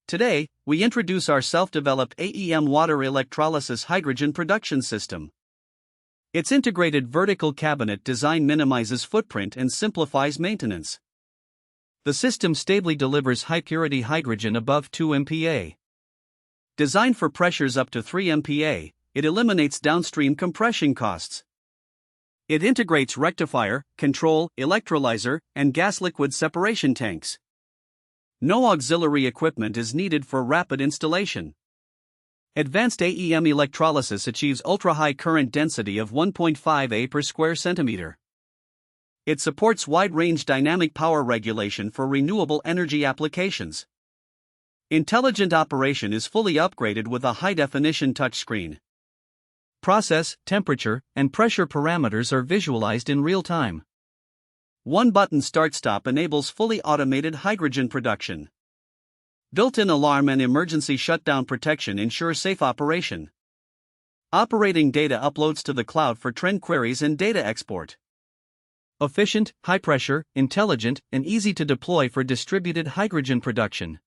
Today, we introduce our self-developed AEM water electrolysis hydrogen production system. Its integrated vertical cabinet design minimizes footprint and simplifies maintenance. The system stably delivers high-purity hydrogen above 2 MPa. Designed for pressures up to 3 MPa, it eliminates downstream compression costs. It integrates rectifier, control, electrolyzer, and gas-liquid separation tanks. No auxiliary equipment is needed for rapid installation. Advanced AEM electrolysis achieves ultra-high current density of 1.5 A per square centimeter. It supports wide-range dynamic power regulation for renewable energy applications. Intelligent operation is fully upgraded with a high-definition touchscreen. Process, temperature, and pressure parameters are visualized in real time. One-button start-stop enables fully automated hydrogen production. Built-in alarm and emergency shutdown protection ensure safe operation. Operating data uploads to the cloud for trend queries and data export. Efficient, high-pressure, intelligent, and easy to deploy for distributed hydrogen production.